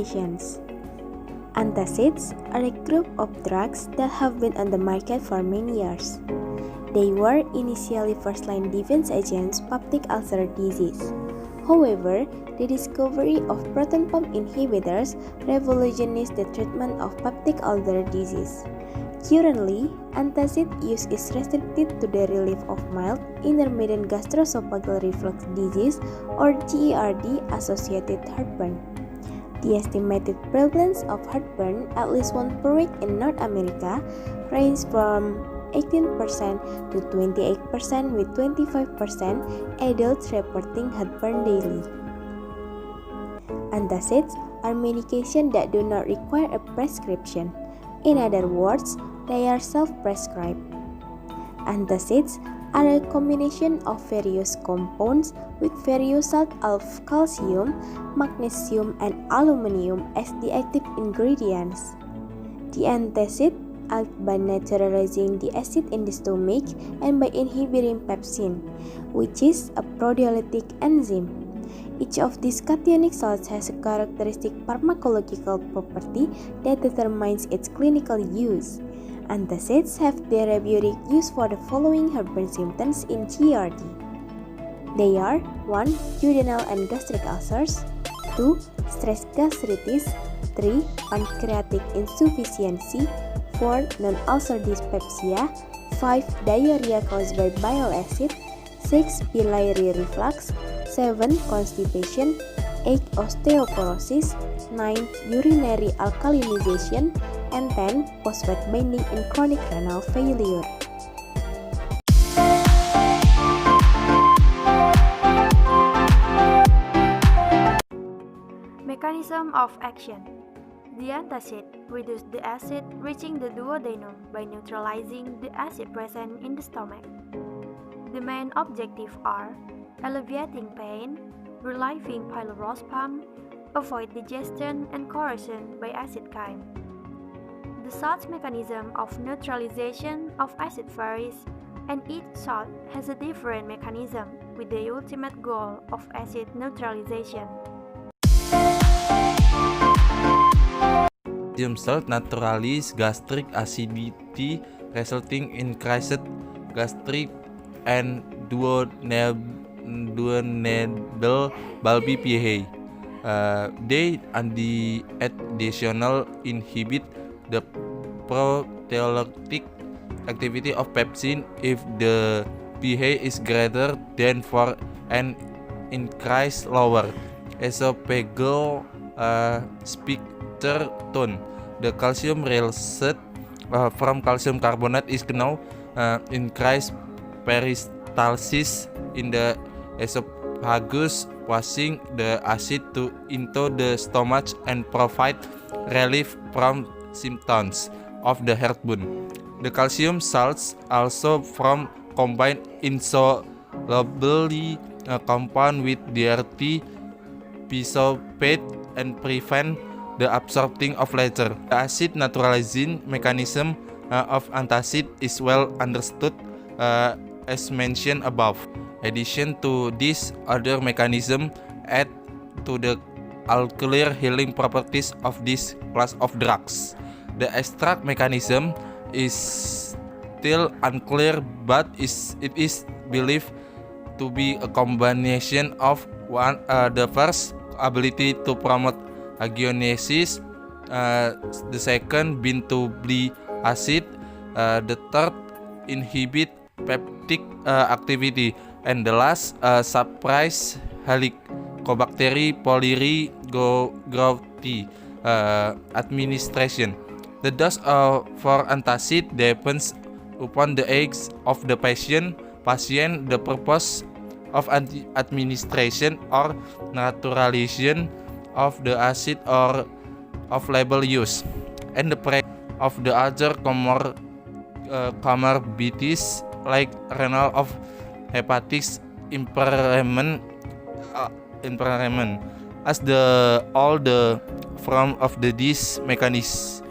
definitions. Antacids are a group of drugs that have been on the market for many years. They were initially first-line defense against peptic ulcer disease. However, the discovery of proton pump inhibitors revolutionized the treatment of peptic ulcer disease. Currently, antacid use is restricted to the relief of mild, intermittent gastroesophageal reflux disease or GERD associated heartburn. The estimated prevalence of heartburn, at least one per week in North America, ranges from 18% to 28%, with 25% adults reporting heartburn daily. Antacids are medications that do not require a prescription. In other words, they are self-prescribed. Antacids are a combination of various compounds with various salts of calcium, magnesium, and aluminum as the active ingredients. The antacid act by neutralizing the acid in the stomach and by inhibiting pepsin, which is a proteolytic enzyme. Each of these cationic salts has a characteristic pharmacological property that determines its clinical use. Antacids have therapeutic use for the following heartburn symptoms in GERD. They are 1. Duodenal and gastric ulcers, 2. Stress gastritis, 3. Pancreatic insufficiency, 4. Non-ulcer dyspepsia, 5. Diarrhea caused by bile acid, 6. Biliary reflux, 7. Constipation, 8. Osteoporosis, 9. Urinary alkalinization, and 10. Phosphate binding in chronic renal failure. Mechanism of action. The antacid reduces the acid reaching the duodenum by neutralizing the acid present in the stomach. The main objectives are alleviating pain, relieving pylorospan, avoid digestion and corrosion by acid chyme. The salt's mechanism of neutralization of acid varies, and each salt has a different mechanism with the ultimate goal of acid neutralization. Calcium salt neutralizes gastric acidity, resulting in increased gastric and duodenal bulby pH. They additionally inhibit the proteolytic activity of pepsin if the pH is greater than 4 and increase lower esophageal sphincter tone. The calcium released from calcium carbonate is now increased peristalsis in the esophagus, passing the acid into the stomach and provide relief from symptoms of the heartburn. The calcium salts also form combined insolubly compound with DRT bisulfate and prevent the absorpting of later. The acid neutralizing mechanism of antacid is well understood as mentioned above. Addition to this other mechanism add to the alkaloid healing properties of this class of drugs. The extract mechanism is still unclear, but it is believed to be a combination of the first ability to promote agionesis, the second bind to bile acid, the third inhibit peptic activity, and the last suppress Helicobacter pylori growthy administration. The dose for antacid depends upon the age of the patient, the purpose of administration or naturalization of the acid or off-label use, and the presence of the other comorbidities like renal of hepatic impairment, as all the form of this medication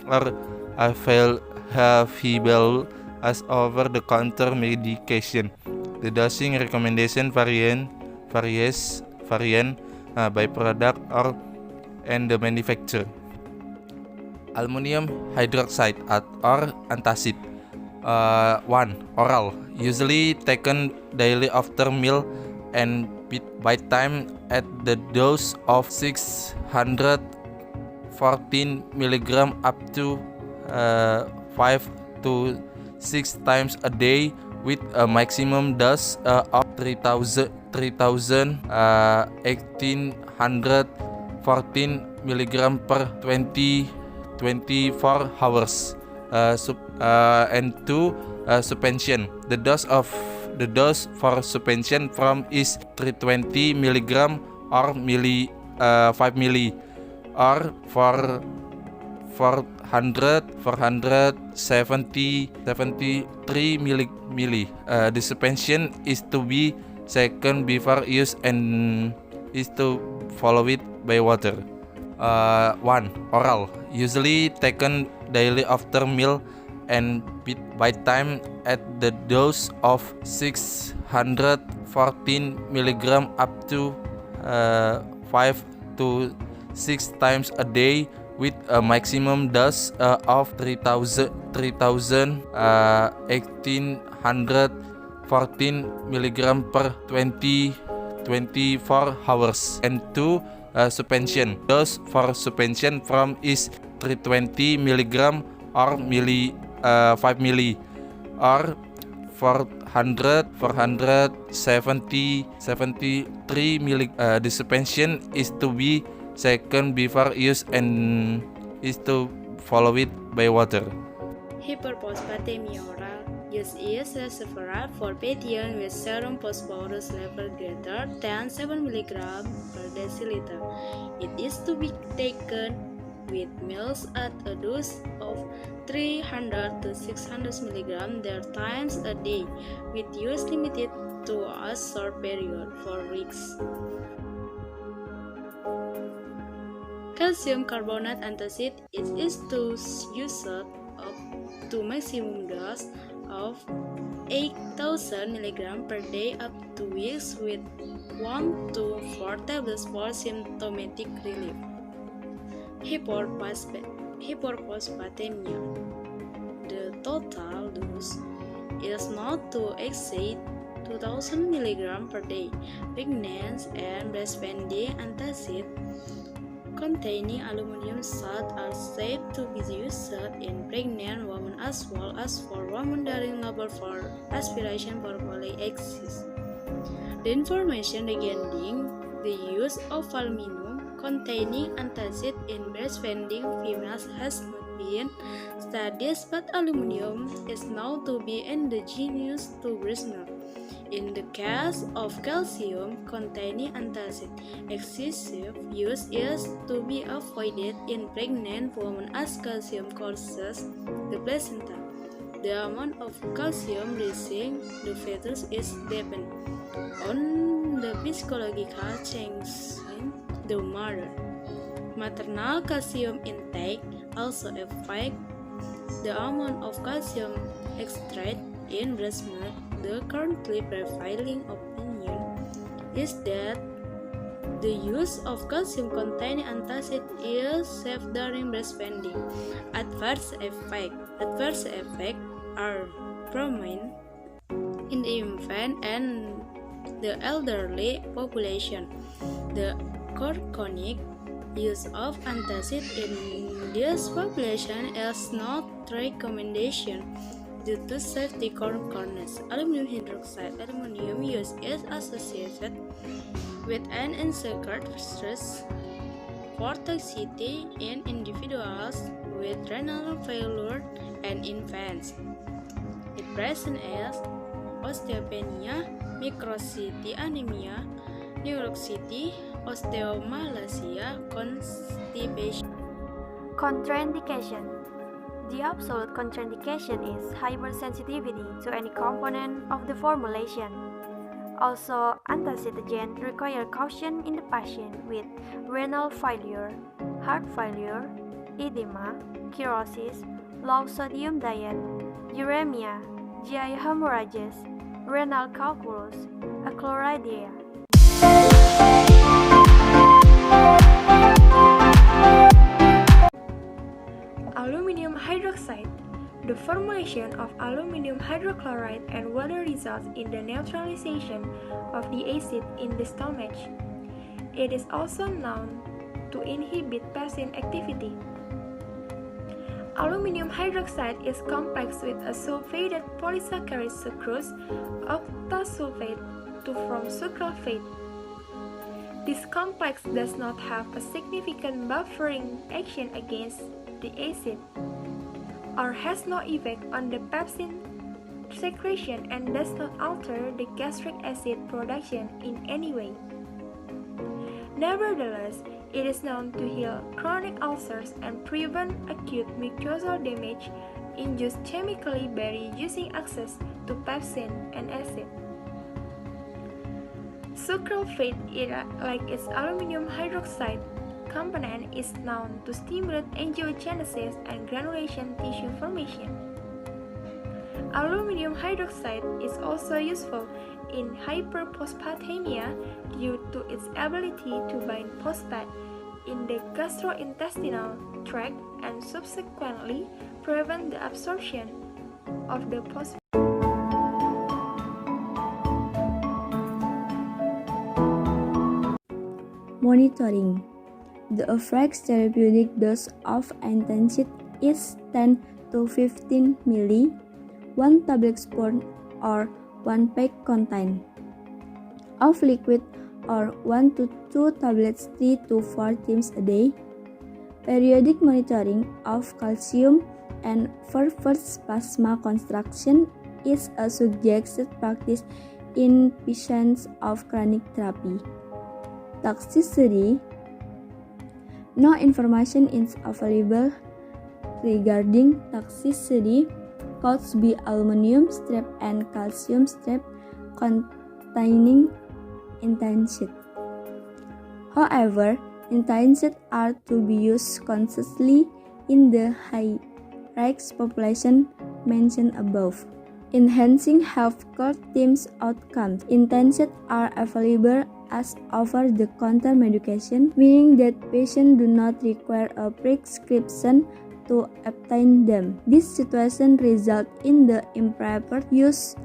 are available as over-the-counter medication. The dosing recommendation varies byproduct or and the manufacture. Aluminum hydroxide or antacid. 1. Oral, usually taken daily after meal and by time at the dose of 614 mg up to 5 to 6 times a day with a maximum dose of 1814 mg per 24 hours. And 2. Suspension. The dose for suspension from is 320 mg or 5 milli or 473 milli. The suspension is to be shaken before use and is to follow it by water. 1. Oral, usually taken daily after meal and by time at the dose of 614 mg up to 5 to 6 times a day with a maximum dose of 1814 mg per 24 hours. And 2. Suspension. Dose for suspension from is 320 mg or 5 milli or 473 milli. The suspension is to be shaken before use and is to follow it by water. Hyperphosphatemia oral. Use is reservoir for patients with serum phosphorus level greater than 7 mg per deciliter. It is to be taken with meals at a dose of 300 to 600 mg there times a day, with use limited to a short period for weeks. Calcium carbonate antacid is to used up to maximum dose of 8,000 mg per day up to weeks with 1 to 4 tablets for symptomatic relief. Hyperphosphatemia. The total dose is not to exceed 2,000 mg per day. Pregnant and breastfeeding antacid containing aluminum salt are safe to be used in pregnant women as well as for women during labor for aspiration for polyexis. The information regarding the use of aluminum containing antacid in breastfeeding females has not been studied, but aluminum is known to be endogenous to breast milk. In the case of calcium containing antacid, excessive use is to be avoided in pregnant women as calcium crosses the placenta. The amount of calcium reaching the fetus is dependent on the physiological changes in the mother. Maternal calcium intake also affects the amount of calcium extracted in breast milk. The currently prevailing opinion is that the use of calcium-containing antacid is safe during breastfeeding. Adverse effects are prominent in the infant and the elderly population. The chronic use of antacid in this population is not recommendation due to safety concerns. Aluminum hydroxide. Aluminum use is associated with an increased stress for toxicity in individuals with renal failure and infants. It presents as osteopenia, microcystic anemia, neurocity, osteomalacia, constipation. Contraindication. The absolute contraindication is hypersensitivity to any component of the formulation. Also, antacid agents require caution in the patient with renal failure, heart failure, edema, cirrhosis, low sodium diet, uremia, GI hemorrhages, renal calculus, achlorhydria. Aluminium hydroxide. The formulation of aluminium hydrochloride and water results in the neutralization of the acid in the stomach. It is also known to inhibit pepsin activity. Aluminium hydroxide is complex with a sulfated polysaccharide sucrose octasulfate to form sucralfate. This complex does not have a significant buffering action against the acid, or has no effect on the pepsin secretion and does not alter the gastric acid production in any way. Nevertheless, it is known to heal chronic ulcers and prevent acute mucosal damage induced chemically by reducing access to pepsin and acid. Sucralfate, like its aluminium hydroxide component, is known to stimulate angiogenesis and granulation tissue formation. Aluminium hydroxide is also useful in hyperphosphatemia due to its ability to bind phosphate in the gastrointestinal tract and subsequently prevent the absorption of the phosphate. Monitoring. The average therapeutic dose of antacid is 10 to 15 ml, 1 tablespoon or 1 pack contain of liquid or 1 to 2 tablets 3 to 4 times a day. Periodic monitoring of calcium and perverse plasma construction is a suggested practice in patients of chronic therapy. Toxicity. No information is available regarding toxicity caused by aluminum strap and calcium strap containing antacid. However, antacids are to be used consciously in the high-risk population mentioned above. Enhancing healthcare teams' outcomes. Antacids are available as over-the-counter medication, meaning that patients do not require a prescription to obtain them. This situation results in the improper use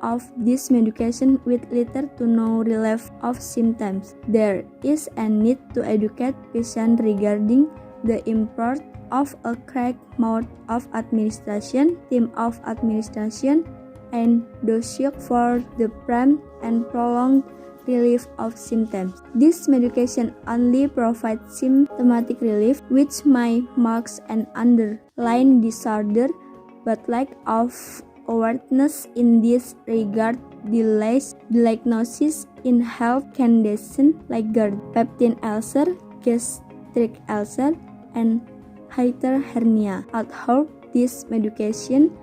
of this medication with little to no relief of symptoms. There is a need to educate patients regarding the import of a correct mode of administration, time of administration, and dosage for the prompt and prolonged relief of symptoms. This medication only provides symptomatic relief, which may mark an underlying disorder, but lack of awareness in this regard delays diagnosis in health conditions like GERD, peptic ulcer, gastric ulcer, and hiatal hernia. Although these medications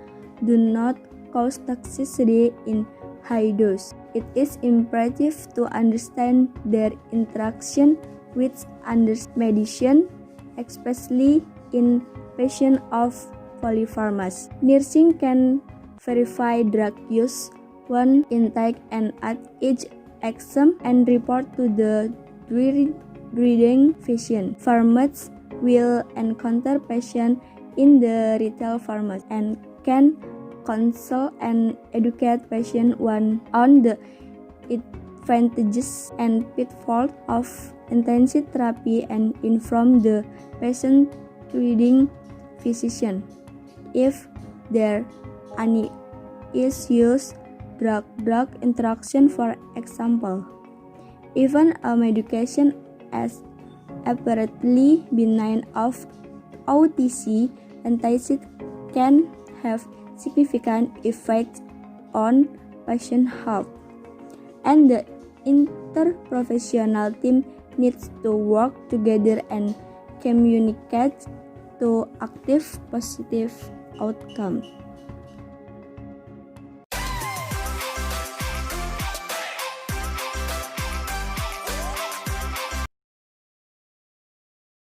do not cause toxicity in high dose, it is imperative to understand their interaction with other medicine, especially in patients of polypharmacy. Nursing can verify drug use, one intake, and at each exam and report to the treating physician. Pharmacists will encounter patients in the retail pharmacy and can counsel and educate patients on the advantages and pitfalls of intensive therapy and inform the patient treating physician if there any issues, drug interaction, for example. Even a medication as apparently benign of OTC antacid can have significant effects on patient health, and the interprofessional team needs to work together and communicate to achieve positive outcomes.